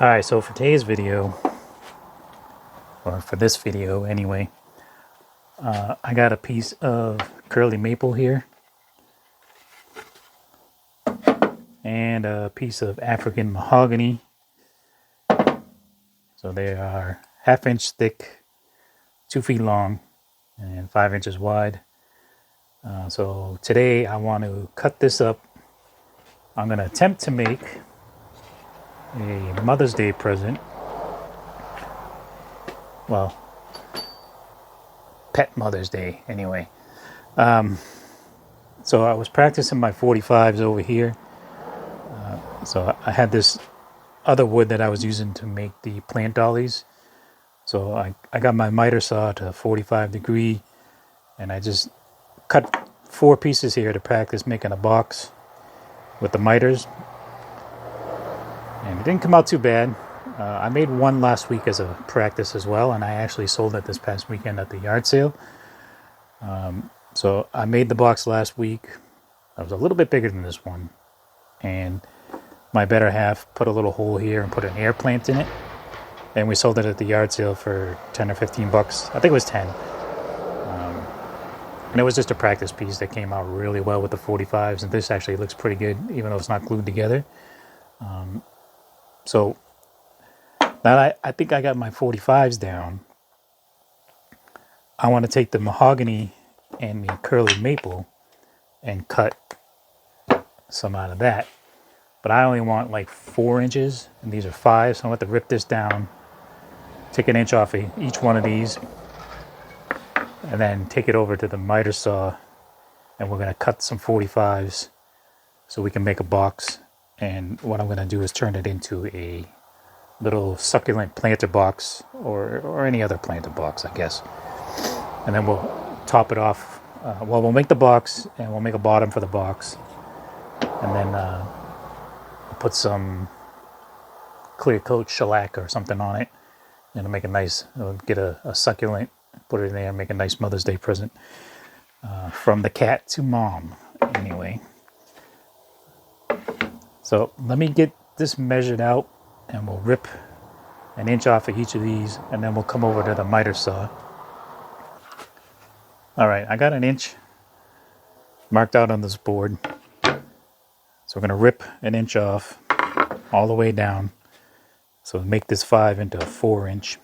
Alright, so for today's video, or for this video anyway, I got a piece of Curley Maple here and a piece of African Mahogany. So they are 1/2 inch thick, 2 feet long, and 5 inches wide. So today I want to cut this up. I'm going to attempt to make a Mother's Day present. Well, pet Mother's Day anyway. So I was practicing my 45s over here. So I had this other wood that I was using to make the plant dollies. So I got my miter saw to 45 degree and I just cut 4 pieces here to practice making a box with the miters. And it didn't come out too bad. I made one last week as a practice as well, and I actually sold it this past weekend at the yard sale. So I made the box last week. I was a little bit bigger than this one, and my better half put a little hole here and put an air plant in it, and we sold it at the yard sale for 10 or 15 bucks. I think it was 10. And it was just a practice piece that came out really well with the 45s, and this actually looks pretty good even though it's not glued together. So now I think I got my 45s down. I want to take the mahogany and the Curley Maple and cut some out of that. But I only want like 4 inches, and these are 5, so I'm going to have to rip this down, take an inch off of each one of these, and then take it over to the miter saw, and we're going to cut some 45s so we can make a box. And what I'm going to do is turn it into a little succulent planter box, or any other planter box, I guess. And then we'll top it off. Well, we'll make the box, and we'll make a bottom for the box. And then put some clear coat shellac or something on it. And it'll make a nice, it'll get a succulent, put it in there, and make a nice Mother's Day present. From the cat to mom, anyway. So let me get this measured out, and we'll rip an inch off of each of these, and then we'll come over to the miter saw. Alright, I got an inch marked out on this board. So we're going to rip an inch off all the way down. So make this 5 into a 4 inch.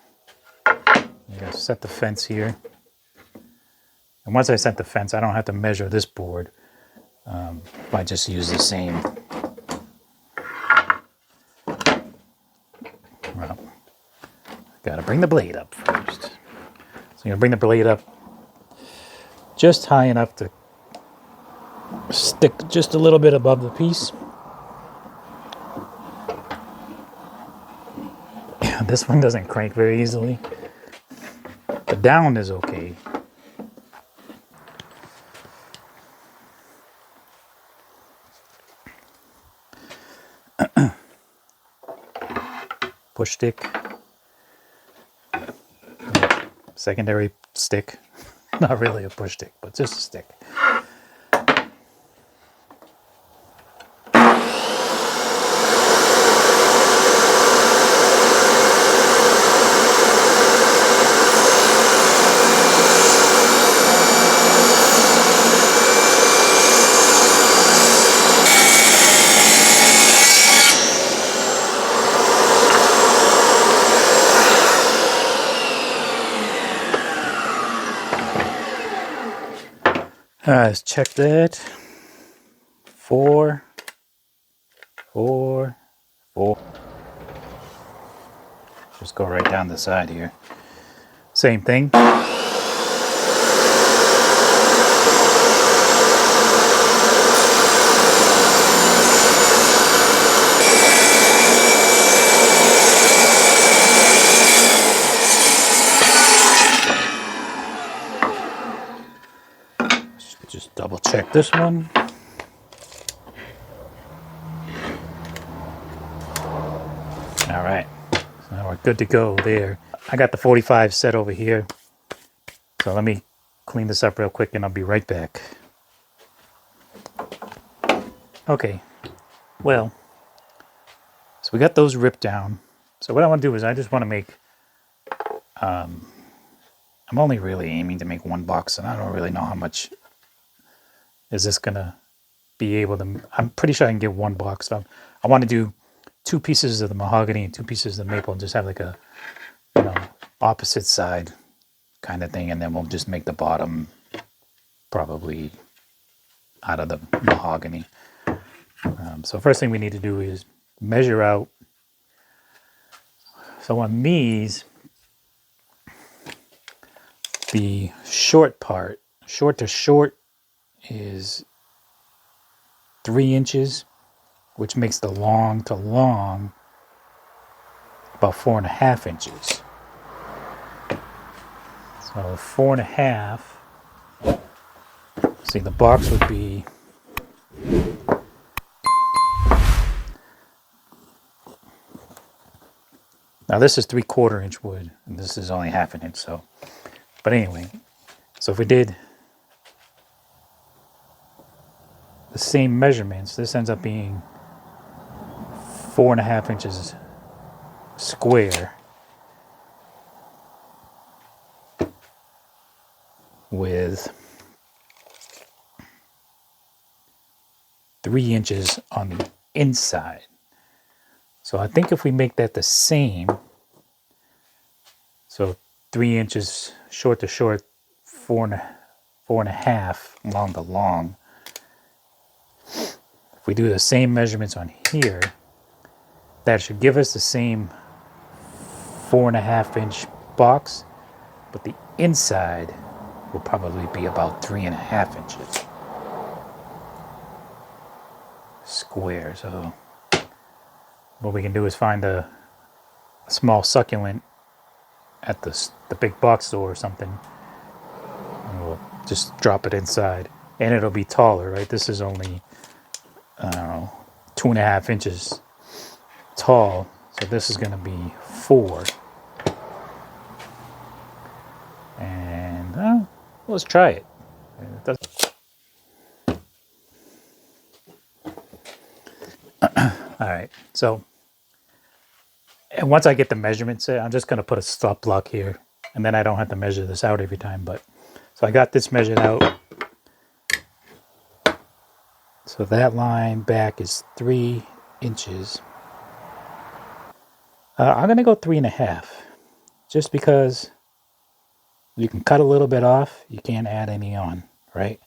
I'm going to set the fence here. And once I set the fence, I don't have to measure this board. I just use the same. Well, got to bring the blade up first. So I'm going to bring the blade up just high enough to stick just a little bit above the piece. This one doesn't crank very easily. The down is okay. Push stick. Secondary stick. Not really a push stick, but just a stick. Alright, let's check that. 4, 4, 4. Just go right down the side here. Same thing. Just double check this one. All right, so we're good to go there. I got the 45 set over here. So let me clean this up real quick and I'll be right back. Okay, well, so we got those ripped down. So what I want to do is I just want to make, I'm only really aiming to make one box, and I don't really know how much is this going to be able to, I'm pretty sure I can get one box. So I want to do 2 pieces of the mahogany and 2 pieces of the maple and just have like a, you know, opposite side kind of thing. And then we'll just make the bottom probably out of the mahogany. So first thing we need to do is measure out. So on these, the short part, short to short, is 3 inches, which makes the long to long about 4.5 inches. So 4.5. See, the box would be, now this is 3/4 inch wood, and this is only 1/2 inch. So, but anyway, so if we did the same measurements, this ends up being 4.5 inches square with 3 inches on the inside. So I think if we make that the same, so 3 inches short to short, 4.5 long to long. If we do the same measurements on here, that should give us the same 4.5 inch box, but the inside will probably be about 3.5 inches square. So what we can do is find a small succulent at the big box store or something, and we'll just drop it inside, and it'll be taller, right? This is only, I don't know, 2.5 inches tall, so this is going to be 4. And let's try it. All right, so and once I get the measurements, I'm just going to put a stop block here, and then I don't have to measure this out every time. But so I got this measured out. So that line back is 3 inches. I'm going to go 3.5, just because you can cut a little bit off. You can't add any on, right?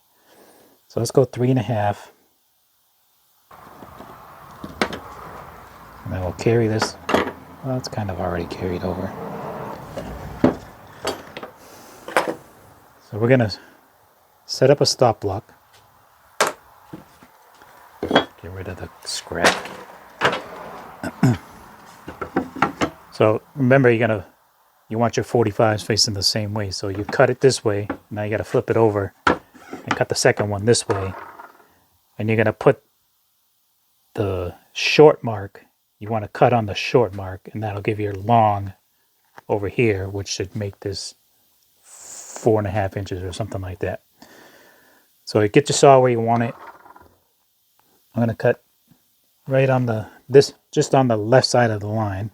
So let's go 3.5. And then we'll carry this. Well, it's kind of already carried over. So we're going to set up a stop block. Get rid of the scrap. So remember, you want your 45s facing the same way. So you cut it this way. Now you got to flip it over and cut the second one this way. And you're going to put the short mark. You want to cut on the short mark, and that'll give you your long over here, which should make this 4.5 inches or something like that. So you get your saw where you want it. I'm going to cut right on just on the left side of the line.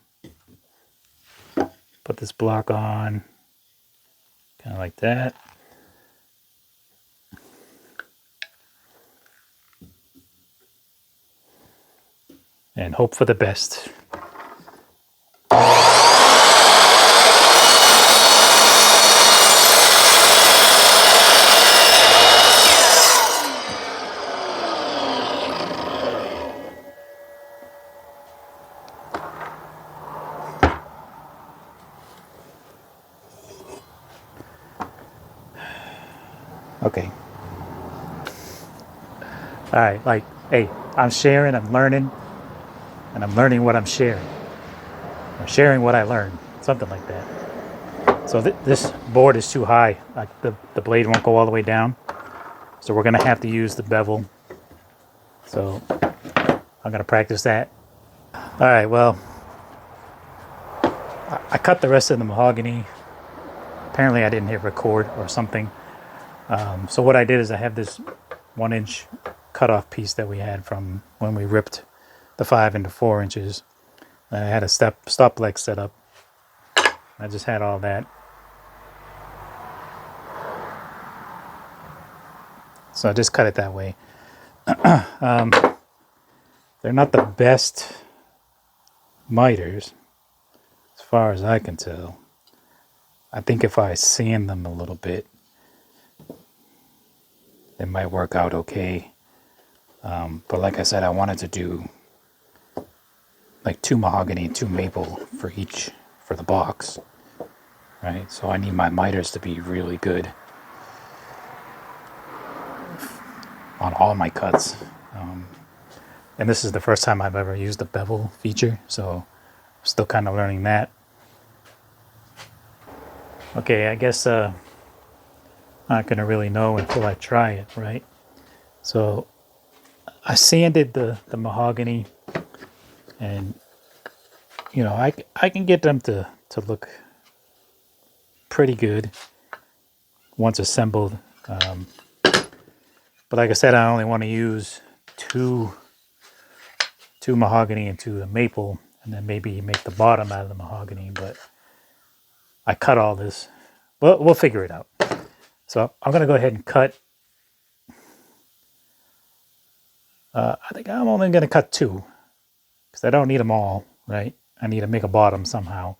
Put this block on, kind of like that. And hope for the best. Okay. All right, like, hey, I'm sharing, I'm learning, and I'm learning what I'm sharing. I'm sharing what I learned, something like that. So this board is too high. Like the blade won't go all the way down. So we're going to have to use the bevel. So I'm going to practice that. All right, well, I cut the rest of the mahogany. Apparently I didn't hit record or something. So what I did is I have this 1-inch cutoff piece that we had from when we ripped the 5 into 4 inches. I had a stop leg set up. I just had all that. So I just cut it that way. They're not the best miters, as far as I can tell. I think if I sand them a little bit, it might work out okay. But like I said, I wanted to do like 2 mahogany and 2 maple for each, for the box, right? So I need my miters to be really good on all my cuts. And this is the first time I've ever used the bevel feature, so I'm still kind of learning that. Okay, I guess I'm not gonna really know until I try it, right? So I sanded the mahogany, and you know, I can get them to look pretty good once assembled. But like I said, I only want to use two mahogany and 2 maple, and then maybe make the bottom out of the mahogany. But I cut all this. Well, we'll figure it out. So I'm going to go ahead and cut. I think I'm only going to cut 2 because I don't need them all, right? I need to make a bottom somehow.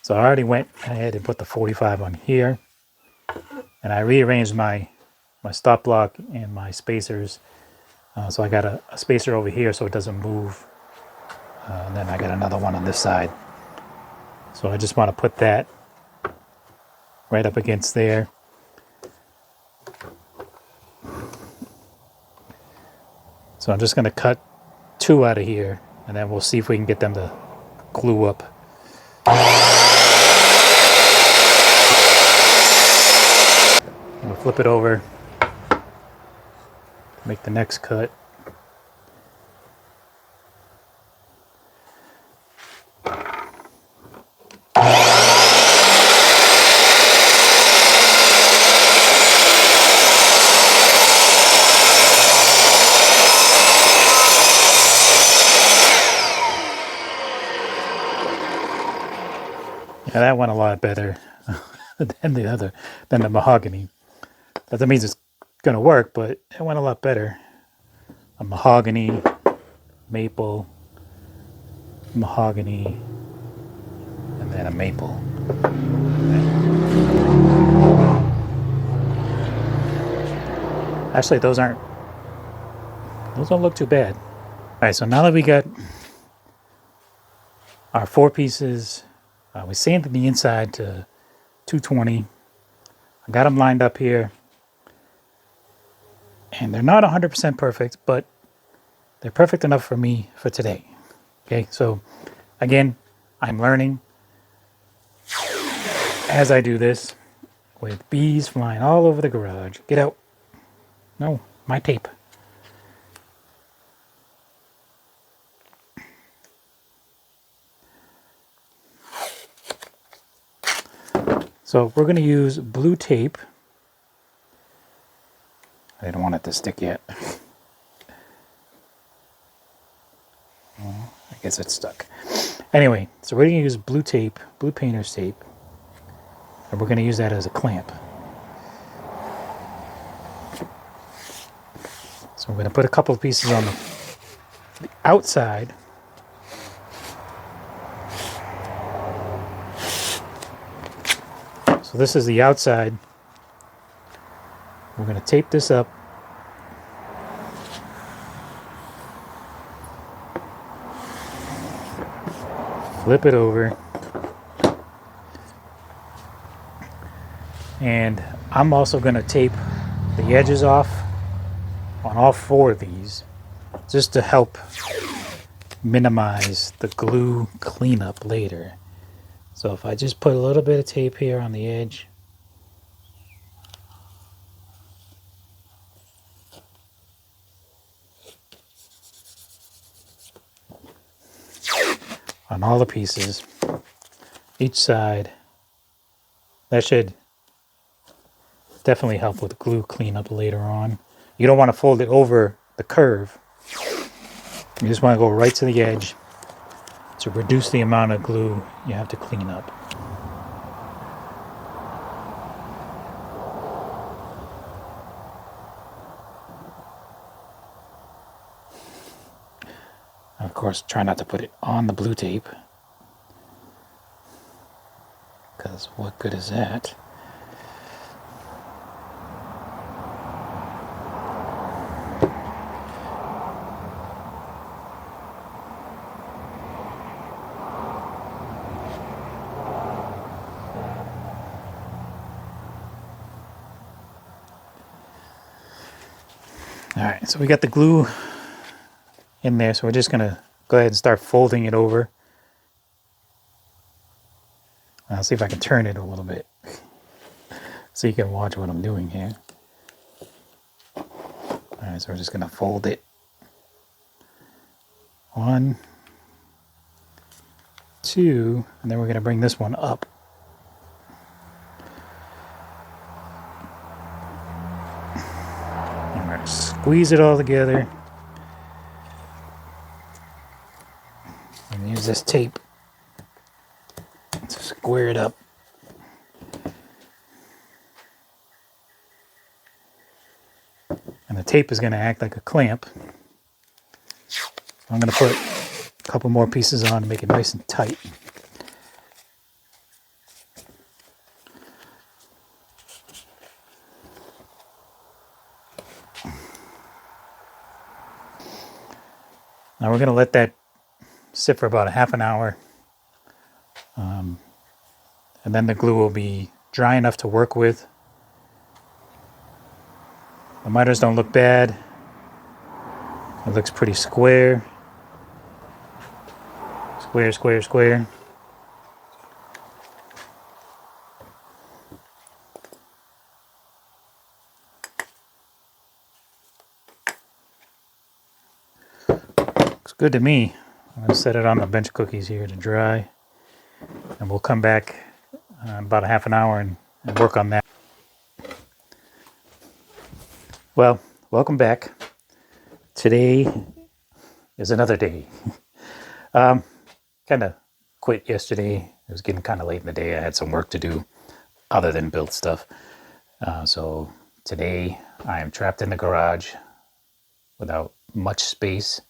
So I already went ahead and put the 45 on here, and I rearranged my stop block and my spacers. So I got a spacer over here so it doesn't move. And then I got another one on this side. So I just want to put that right up against there. So I'm just going to cut 2 out of here, and then we'll see if we can get them to glue up. We'll flip it over, make the next cut. Yeah, that went a lot better than the mahogany. That means it's gonna work, but it went a lot better. A mahogany, maple, mahogany, and then a maple. Actually, those don't look too bad. All right, so now that we got our 4 pieces, we sanded the inside to 220. I got them lined up here, and they're not 100% perfect, but they're perfect enough for me for today. Okay, so again, I'm learning as I do this with bees flying all over the garage. Get out. No, my tape. So we're going to use blue tape. I don't want it to stick yet. Well, I guess it's stuck. Anyway, so we're going to use blue tape, blue painter's tape, and we're going to use that as a clamp. So we're going to put a couple of pieces on the outside. So this is the outside. We're going to tape this up. Flip it over. And I'm also going to tape the edges off on all 4 of these, just to help minimize the glue cleanup later. So if I just put a little bit of tape here on the edge, on all the pieces, each side, that should definitely help with glue cleanup later on. You don't want to fold it over the curve. You just want to go right to the edge. to reduce the amount of glue you have to clean up. And of course, try not to put it on the blue tape, because what good is that? Alright, so we got the glue in there, so we're just going to go ahead and start folding it over. I'll see if I can turn it a little bit so you can watch what I'm doing here. Alright, so we're just going to fold it. 1, 2, and then we're going to bring this one up. And we're going to squeeze it all together. And use this tape to square it up. And the tape is going to act like a clamp. I'm going to put a couple more pieces on to make it nice and tight. Now we're going to let that sit for about a half an hour. And then the glue will be dry enough to work with. The miters don't look bad. It looks pretty square. Square, square, square. Looks good to me. I'm going to set it on the bench cookies here to dry. And we'll come back in about a half an hour and work on that. Well, welcome back. Today is another day. Kind of quit yesterday. It was getting kind of late in the day. I had some work to do other than build stuff. So today I am trapped in the garage without much space.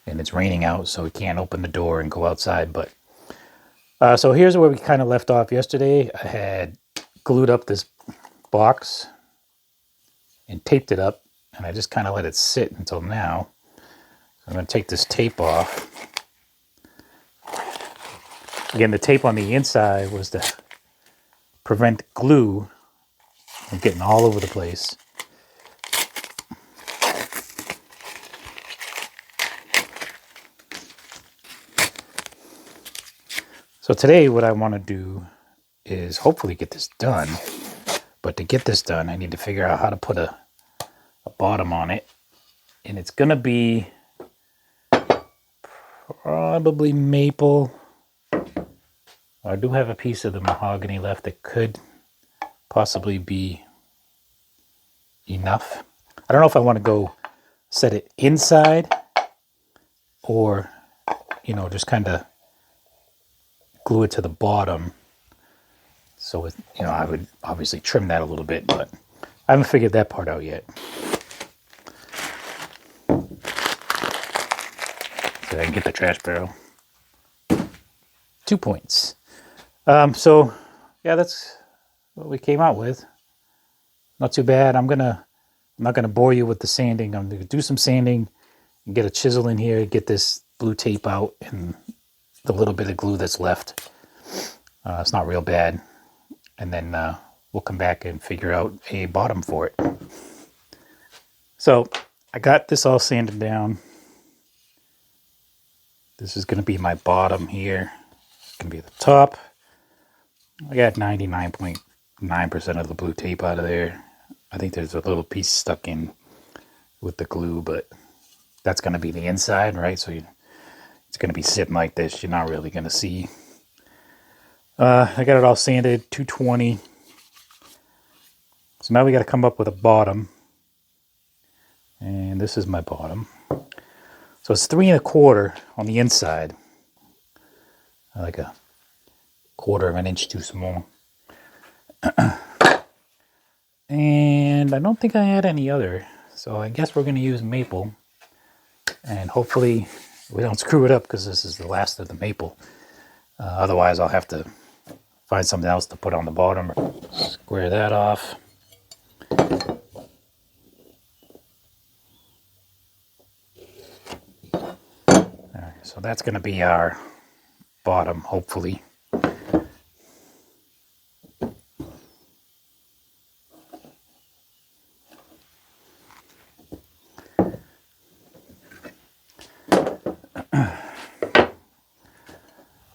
And it's raining out, so we can't open the door and go outside. But so here's where we kind of left off yesterday. I had glued up this box and taped it up, and I just kind of let it sit until now. So I'm going to take this tape off. Again, the tape on the inside was to prevent glue from getting all over the place. So today what I want to do is hopefully get this done. But to get this done, I need to figure out how to put a bottom on it. And it's going to be probably maple. I do have a piece of the mahogany left that could possibly be enough. I don't know if I want to go set it inside or, just kind of glue it to the bottom. So, I would obviously trim that a little bit, but I haven't figured that part out yet. So I can get the trash barrel. 2 points. So, yeah, that's what we came out with. Not too bad. I'm not gonna bore you with the sanding. I'm gonna do some sanding and get a chisel in here, get this blue tape out and the little bit of glue that's left. It's not real bad. And then we'll come back and figure out a bottom for it. So I got this all sanded down. This is going to be my bottom here. It's going to be the top. I got 99.9% of the blue tape out of there. I think there's a little piece stuck in with the glue, but that's going to be the inside, right? So it's going to be sitting like this. You're not really going to see. I got it all sanded, 220. So now we got to come up with a bottom. And this is my bottom. So it's 3¼ on the inside. Like a 1/4 of an inch too small. And I don't think I had any other. So I guess we're going to use maple. And hopefully we don't screw it up because this is the last of the maple. Otherwise I'll have to find something else to put on the bottom. Square that off. Alright, so that's going to be our bottom, hopefully.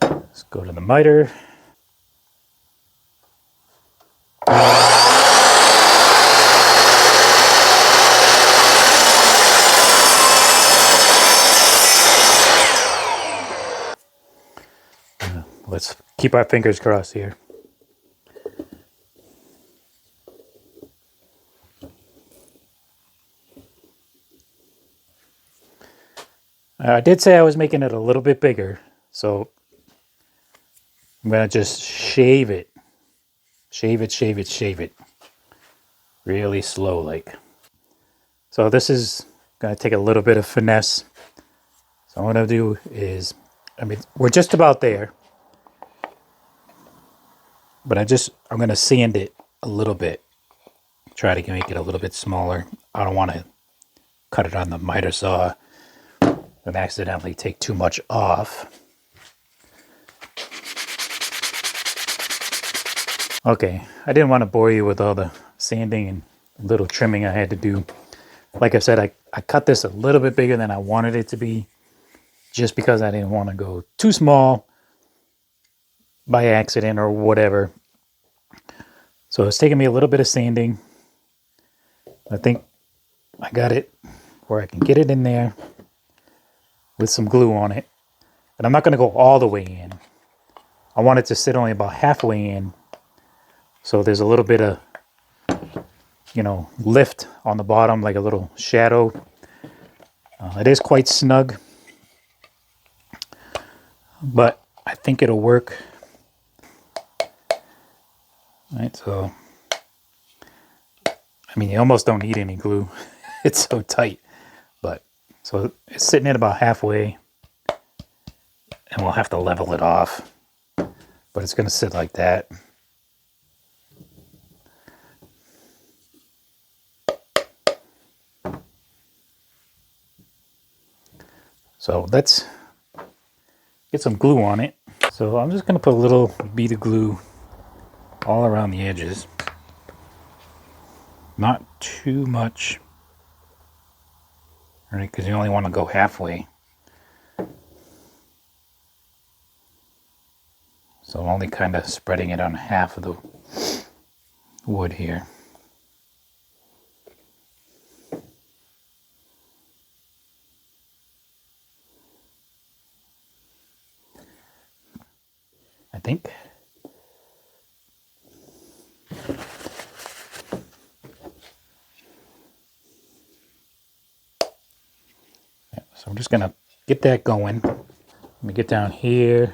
Let's go to the miter. Let's keep our fingers crossed here. I did say I was making it a little bit bigger, so I'm going to just shave it. Shave it, shave it, shave it. Really slow like. So this is going to take a little bit of finesse. So what I'm going to do is, we're just about there. But I'm going to sand it a little bit. Try to make it a little bit smaller. I don't want to cut it on the miter saw and accidentally take too much off. Okay, I didn't want to bore you with all the sanding and little trimming I had to do. Like I said, I cut this a little bit bigger than I wanted it to be, just because I didn't want to go too small by accident or whatever. So it's taking me a little bit of sanding. I think I got it where I can get it in there with some glue on it. But I'm not going to go all the way in. I want it to sit only about halfway in. So there's a little bit of, lift on the bottom, like a little shadow. It is quite snug, but I think it'll work. All right, so, you almost don't need any glue. It's so tight. But, so it's sitting at about halfway, and we'll have to level it off. But it's going to sit like that. So let's get some glue on it. So I'm just going to put a little bead of glue all around the edges. Not too much. Right, because you only want to go halfway. So I'm only kind of spreading it on half of the wood here. I think. Yeah, so I'm just going to get that going. Let me get down here.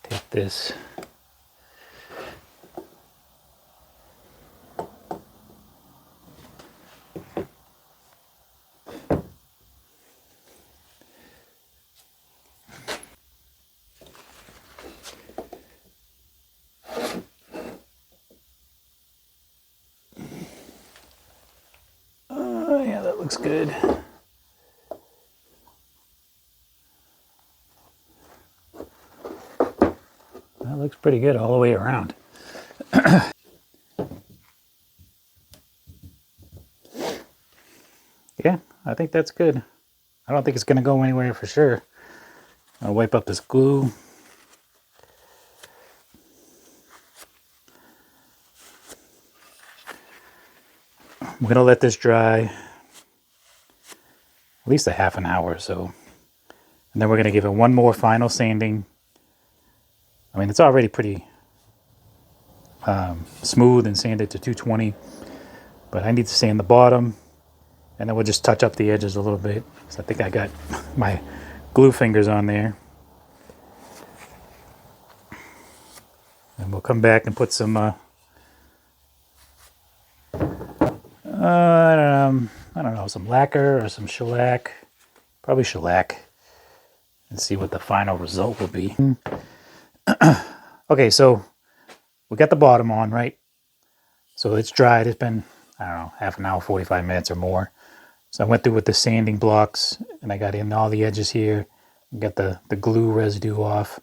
Take this. Yeah, that looks good. That looks pretty good all the way around. Yeah, I think that's good. I don't think it's going to go anywhere for sure. I'll wipe up this glue. I'm going to let this dry at least a half an hour or so. And then we're going to give it one more final sanding. I mean, it's already pretty smooth and sanded to 220, but I need to sand the bottom, and then we'll just touch up the edges a little bit. So I think I got my glue fingers on there. And we'll come back and put some, I don't know, some lacquer or some shellac. Probably shellac. And see what the final result will be. Okay, so we got the bottom on, right? So it's dried. It's been, I don't know, half an hour, 45 minutes or more. So I went through with the sanding blocks, and I got in all the edges here. Got the glue residue off.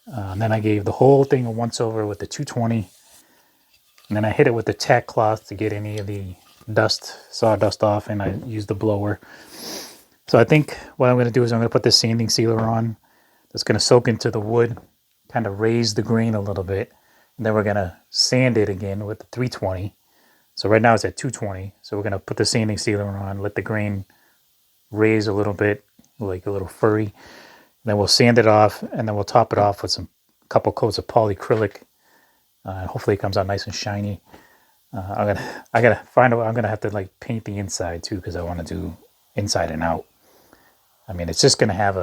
And then I gave the whole thing a once over with the 220. And then I hit it with the tack cloth to get any of the sawdust off, and I used the blower. So I think what I'm going to do is I'm going to put this sanding sealer on. That's going to soak into the wood, kind of raise the grain a little bit. And then we're going to sand it again with the 320. So right now it's at 220. So we're going to put the sanding sealer on, let the grain raise a little bit, like a little furry. And then we'll sand it off, and then we'll top it off with some couple coats of polyacrylic. Hopefully it comes out nice and shiny. I'm gonna have to like paint the inside too, because I want to do inside and out. I mean, it's just gonna have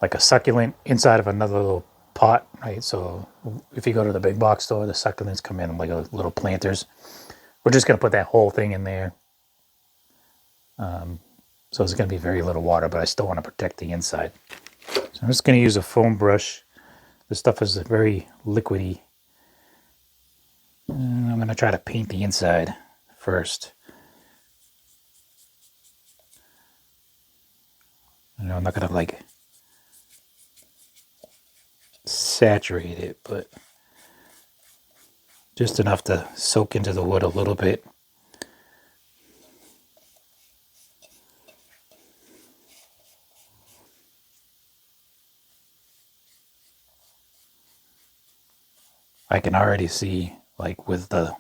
like a succulent inside of another little pot, right? So if you go to the big box store, the succulents come in like little planters. We're just gonna put that whole thing in there. So it's gonna be very little water, but I still want to protect the inside. So I'm just gonna use a foam brush. This stuff is very liquidy. And I'm gonna try to paint the inside first. I'm not gonna like saturate it, but just enough to soak into the wood a little bit. I can already see, like with the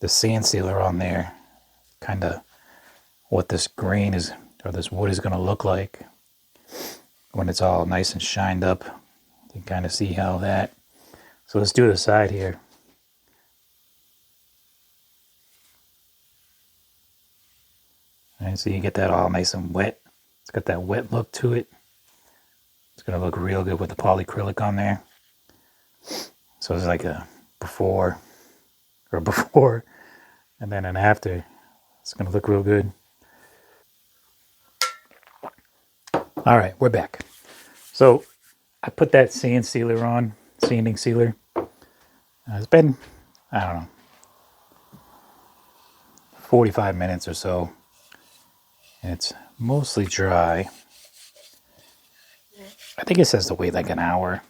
sand sealer on there, kind of what this grain is, or this wood is going to look like when it's all nice and shined up. You can kind of see how that. So let's do the side here. And so you get that all nice and wet. It's got that wet look to it. It's going to look real good with the polyacrylic on there. So it's like a before and then an after. It's going to look real good. All right, we're back. So I put that sanding sealer on. It's been, I don't know, 45 minutes or so. And it's mostly dry. I think it says to wait like an hour.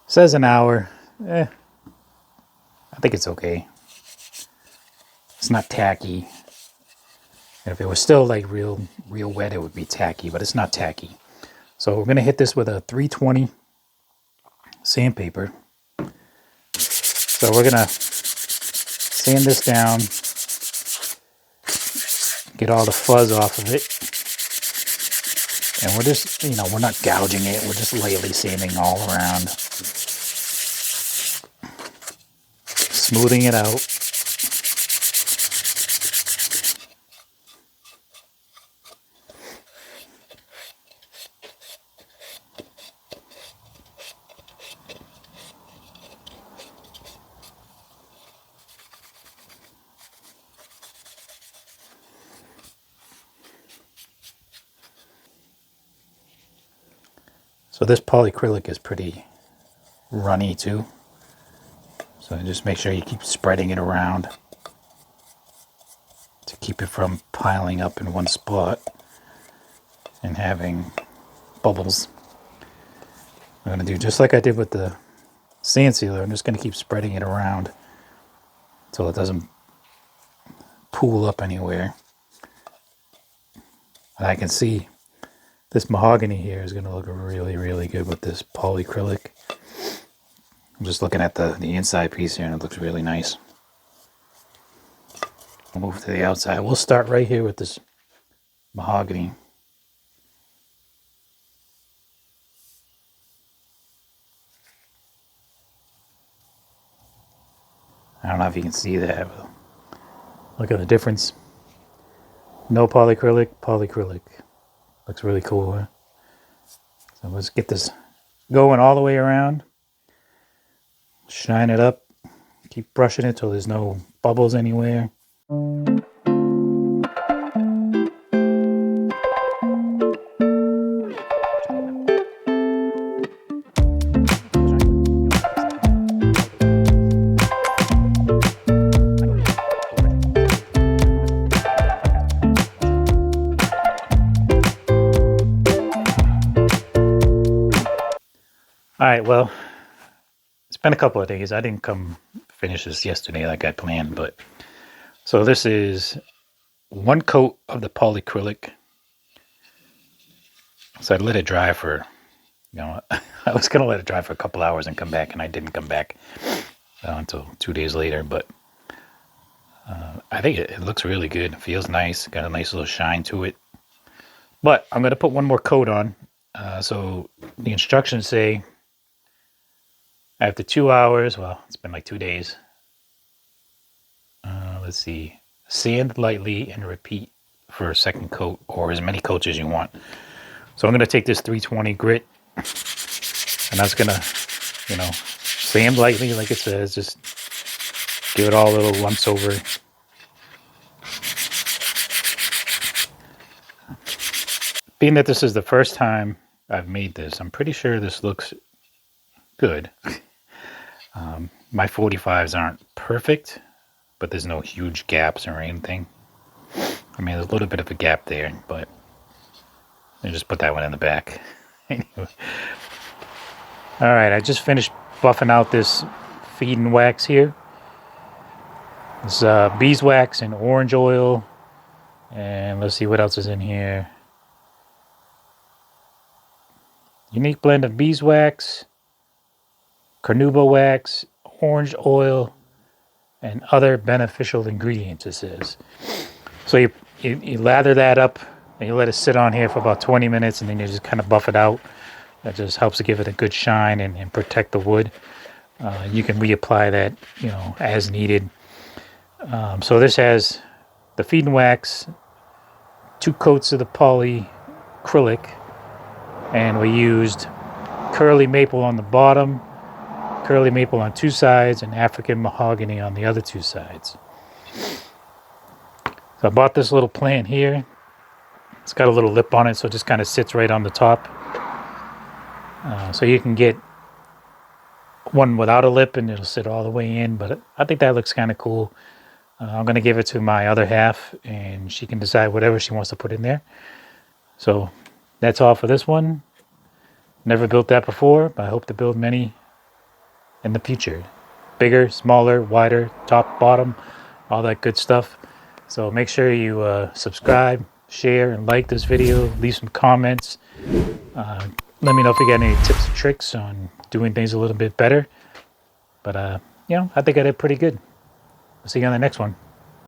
Says an hour. I think it's okay. It's not tacky. And if it was still like real wet, it would be tacky, but it's not tacky. So we're gonna hit this with a 320 sandpaper. So we're gonna sand this down, get all the fuzz off of it. And we're just, we're not gouging it. We're just lightly sanding all around. Smoothing it out. So this polyacrylic is pretty runny too. So just make sure you keep spreading it around to keep it from piling up in one spot and having bubbles. I'm going to do just like I did with the sand sealer. I'm just going to keep spreading it around until it doesn't pool up anywhere. And I can see this mahogany here is going to look really, really good with this polyacrylic. I'm just looking at the inside piece here and it looks really nice. We'll move to the outside. We'll start right here with this mahogany. I don't know if you can see that. But look at the difference. No polyacrylic, polyacrylic. Looks really cool, huh? So let's get this going all the way around. Shine it up. Keep brushing it till there's no bubbles anywhere. Alright, well, it's been a couple of days. I didn't come finish this yesterday like I planned, but so this is one coat of the polyacrylic. So I let it dry for, I was going to let it dry for a couple hours and come back, and I didn't come back until 2 days later, but I think it looks really good. It feels nice. Got a nice little shine to it. But I'm going to put one more coat on. So the instructions say after 2 hours, well, it's been like 2 days. Let's see. Sand lightly and repeat for a second coat or as many coats as you want. So I'm going to take this 320 grit and that's going to, sand lightly like it says. Just give it all a little once over. Being that this is the first time I've made this, I'm pretty sure this looks good. My 45s aren't perfect, but there's no huge gaps or anything. I mean, there's a little bit of a gap there, but I just put that one in the back. Anyway. All right, I just finished buffing out this feed and wax here. It's beeswax and orange oil. And let's see what else is in here. Unique blend of beeswax, carnauba wax, orange oil, and other beneficial ingredients, it says. So you lather that up and you let it sit on here for about 20 minutes and then you just kind of buff it out. That just helps to give it a good shine and protect the wood. You can reapply that, as needed. So this has the feed and wax, 2 coats of the polyacrylic, and we used Curley Maple on the bottom, Curley Maple on 2 sides, and African Mahogany on the other 2 sides. So I bought this little plant here. It's got a little lip on it, so it just kind of sits right on the top. So you can get one without a lip and it'll sit all the way in, but I think that looks kind of cool. I'm going to give it to my other half and she can decide whatever she wants to put in there. So that's all for this one. Never built that before, but I hope to build many in the future. Bigger, smaller, wider, top, bottom, all that good stuff. So make sure you subscribe, share, and like this video. Leave some comments. Let me know if you got any tips and tricks on doing things a little bit better. But, I think I did pretty good. I'll see you on the next one.